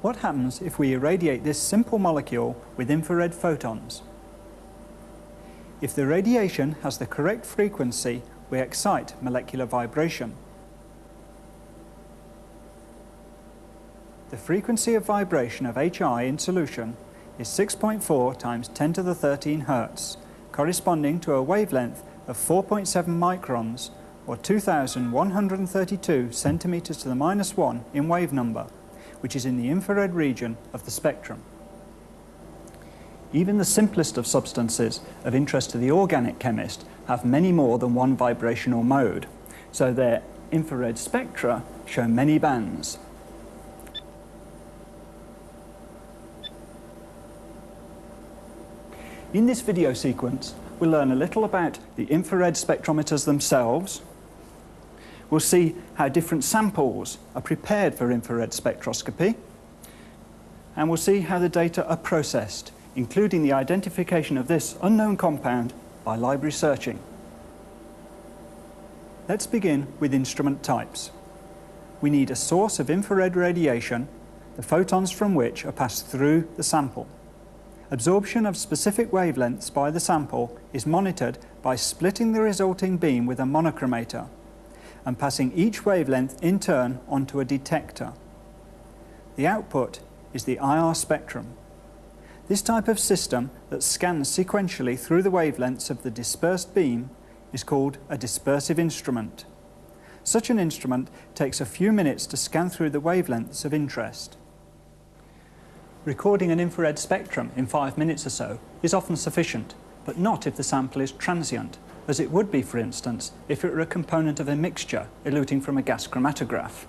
What happens if we irradiate this simple molecule with infrared photons? If the radiation has the correct frequency, we excite molecular vibration. The frequency of vibration of HI in solution is 6.4 times 10 to the 13 Hz, corresponding to a wavelength of 4.7 microns, or 2,132 centimeters to the -1 in wave number, which is in the infrared region of the spectrum. Even the simplest of substances of interest to the organic chemist have many more than one vibrational mode, so their infrared spectra show many bands. In this video sequence, we'll learn a little about the infrared spectrometers themselves. We'll see how different samples are prepared for infrared spectroscopy, and we'll see how the data are processed, including the identification of this unknown compound by library searching. Let's begin with instrument types. We need a source of infrared radiation, the photons from which are passed through the sample. Absorption of specific wavelengths by the sample is monitored by splitting the resulting beam with a monochromator and passing each wavelength in turn onto a detector. The output is the IR spectrum. This type of system that scans sequentially through the wavelengths of the dispersed beam is called a dispersive instrument. Such an instrument takes a few minutes to scan through the wavelengths of interest. Recording an infrared spectrum in 5 minutes or so is often sufficient, but not if the sample is transient, as it would be, for instance, if it were a component of a mixture eluting from a gas chromatograph.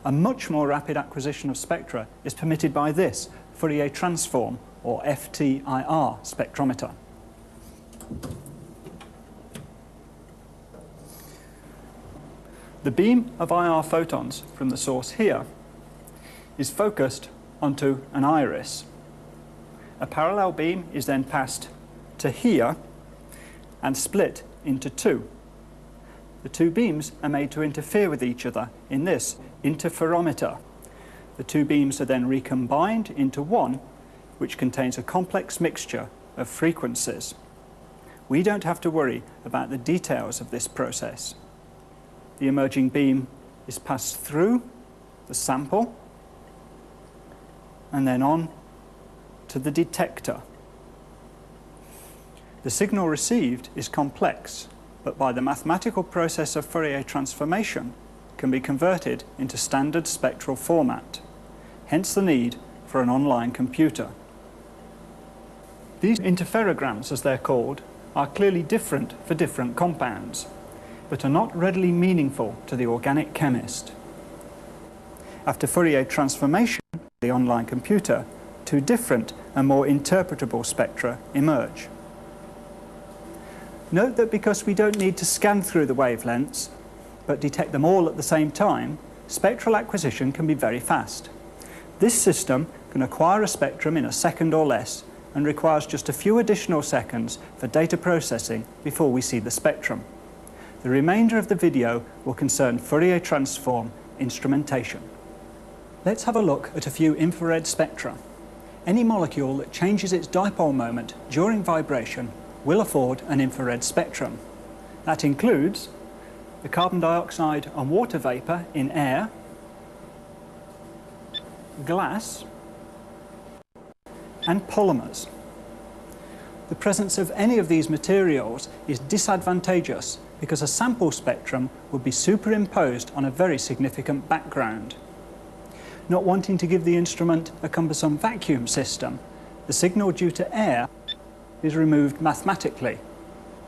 A much more rapid acquisition of spectra is permitted by this Fourier transform, or FTIR, spectrometer. The beam of IR photons from the source here is focused onto an iris. A parallel beam is then passed to here and split into two. The two beams are made to interfere with each other in this interferometer. The two beams are then recombined into one, which contains a complex mixture of frequencies. We don't have to worry about the details of this process. The emerging beam is passed through the sample and then on to the detector. The signal received is complex, but by the mathematical process of Fourier transformation can be converted into standard spectral format, hence the need for an online computer. These interferograms, as they're called, are clearly different for different compounds, but are not readily meaningful to the organic chemist. After Fourier transformation, the online computer, two different and more interpretable spectra emerge. Note that because we don't need to scan through the wavelengths, but detect them all at the same time, spectral acquisition can be very fast. This system can acquire a spectrum in a second or less and requires just a few additional seconds for data processing before we see the spectrum. The remainder of the video will concern Fourier transform instrumentation. Let's have a look at a few infrared spectra. Any molecule that changes its dipole moment during vibration will afford an infrared spectrum. That includes the carbon dioxide and water vapor in air, glass, and polymers. The presence of any of these materials is disadvantageous because a sample spectrum would be superimposed on a very significant background. Not wanting to give the instrument a cumbersome vacuum system, the signal due to air is removed mathematically.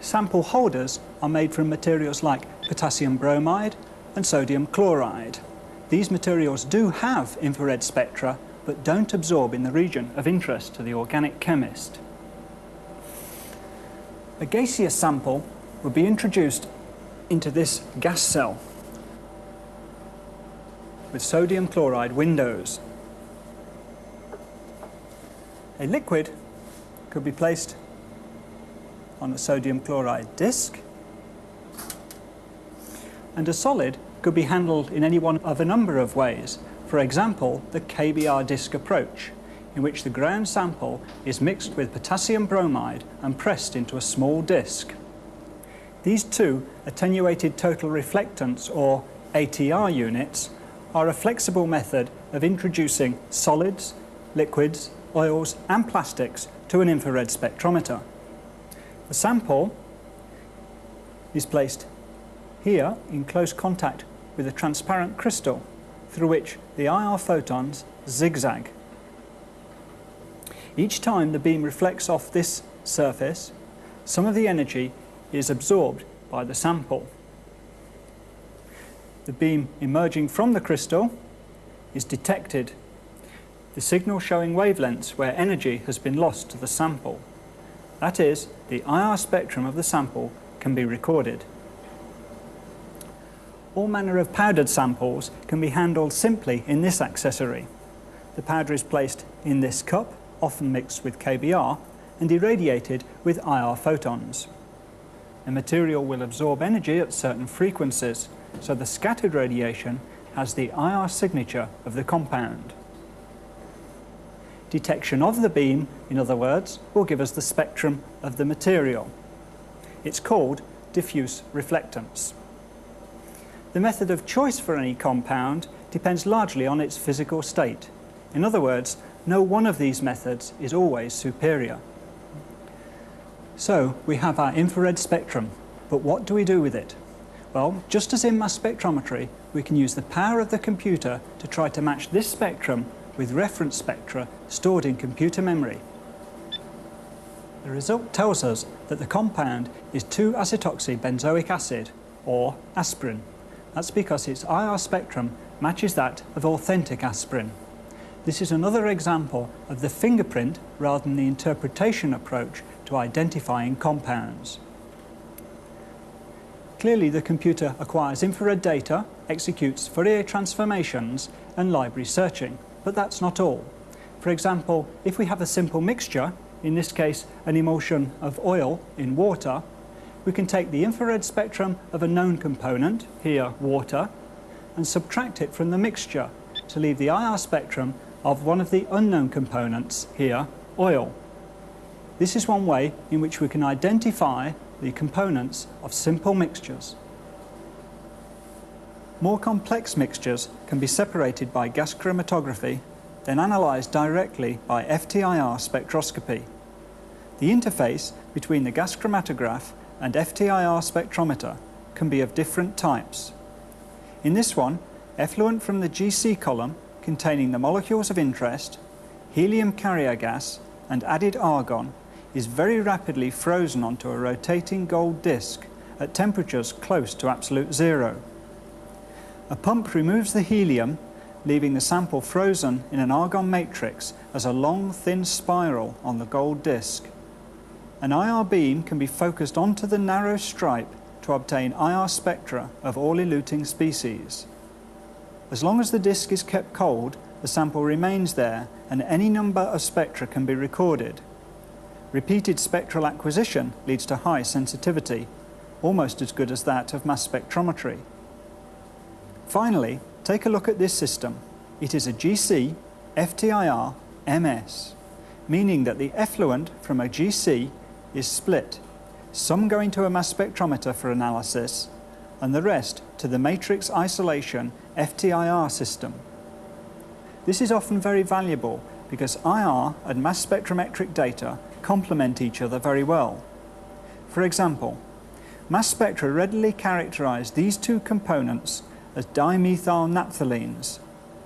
Sample holders are made from materials like potassium bromide and sodium chloride. These materials do have infrared spectra, but don't absorb in the region of interest to the organic chemist. A gaseous sample would be introduced into this gas cell with sodium chloride windows. A liquid could be placed on a sodium chloride disc, and a solid could be handled in any one of a number of ways, For example, the KBR disk approach, in which the ground sample is mixed with potassium bromide and pressed into a small disk. These two attenuated total reflectance, or ATR units, are a flexible method of introducing solids, liquids, oils and plastics to an infrared spectrometer. The sample is placed here in close contact with a transparent crystal through which the IR photons zigzag. Each time the beam reflects off this surface, some of the energy is absorbed by the sample. The beam emerging from the crystal is detected, the signal showing wavelengths where energy has been lost to the sample. That is, the IR spectrum of the sample can be recorded. All manner of powdered samples can be handled simply in this accessory. The powder is placed in this cup, often mixed with KBR, and irradiated with IR photons. The material will absorb energy at certain frequencies, so the scattered radiation has the IR signature of the compound. Detection of the beam, in other words, will give us the spectrum of the material. It's called diffuse reflectance. The method of choice for any compound depends largely on its physical state. In other words, no one of these methods is always superior. So we have our infrared spectrum, but what do we do with it? Well, just as in mass spectrometry, we can use the power of the computer to try to match this spectrum with reference spectra stored in computer memory. The result tells us that the compound is 2-acetoxy-benzoic acid, or aspirin. That's because its IR spectrum matches that of authentic aspirin. This is another example of the fingerprint rather than the interpretation approach to identifying compounds. Clearly, the computer acquires infrared data, executes Fourier transformations and library searching, but that's not all. For example, if we have a simple mixture, in this case an emulsion of oil in water, we can take the infrared spectrum of a known component, here water, and subtract it from the mixture to leave the IR spectrum of one of the unknown components, here oil. This is one way in which we can identify the components of simple mixtures. More complex mixtures can be separated by gas chromatography, then analysed directly by FTIR spectroscopy. The interface between the gas chromatograph and FTIR spectrometer can be of different types. In this one, effluent from the GC column containing the molecules of interest, helium carrier gas and added argon is very rapidly frozen onto a rotating gold disc at temperatures close to absolute zero. A pump removes the helium, leaving the sample frozen in an argon matrix as a long, thin spiral on the gold disc. An IR beam can be focused onto the narrow stripe to obtain IR spectra of all eluting species. As long as the disc is kept cold, the sample remains there and any number of spectra can be recorded. Repeated spectral acquisition leads to high sensitivity, almost as good as that of mass spectrometry. Finally, take a look at this system. It is a GC FTIR MS, meaning that the effluent from a GC is split, some going to a mass spectrometer for analysis, and the rest to the matrix isolation FTIR system. This is often very valuable because IR and mass spectrometric data complement each other very well. For example, mass spectra readily characterize these two components as dimethyl naphthalines,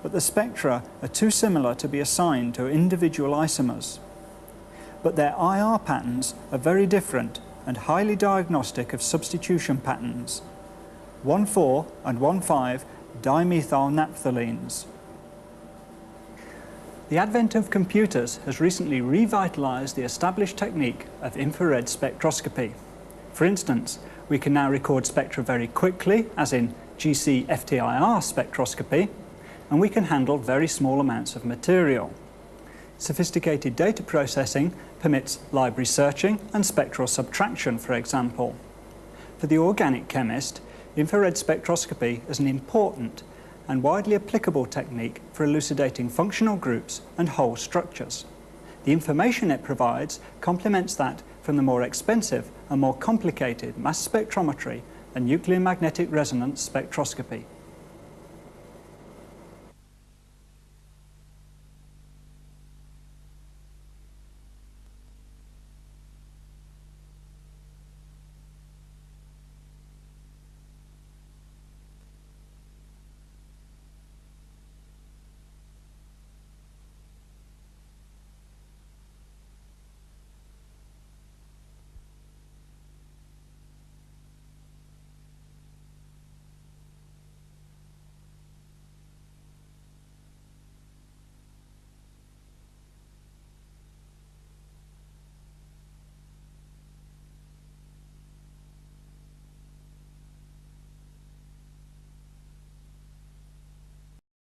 but the spectra are too similar to be assigned to individual isomers. But their IR patterns are very different and highly diagnostic of substitution patterns, 1,4 and 1,5 dimethyl naphthalines. The advent of computers has recently revitalized the established technique of infrared spectroscopy. For instance, we can now record spectra very quickly, as in GC FTIR spectroscopy, and we can handle very small amounts of material. Sophisticated data processing permits library searching and spectral subtraction, for example. For the organic chemist, infrared spectroscopy is an important and widely applicable technique for elucidating functional groups and whole structures. The information it provides complements that from the more expensive and more complicated mass spectrometry and nuclear magnetic resonance spectroscopy.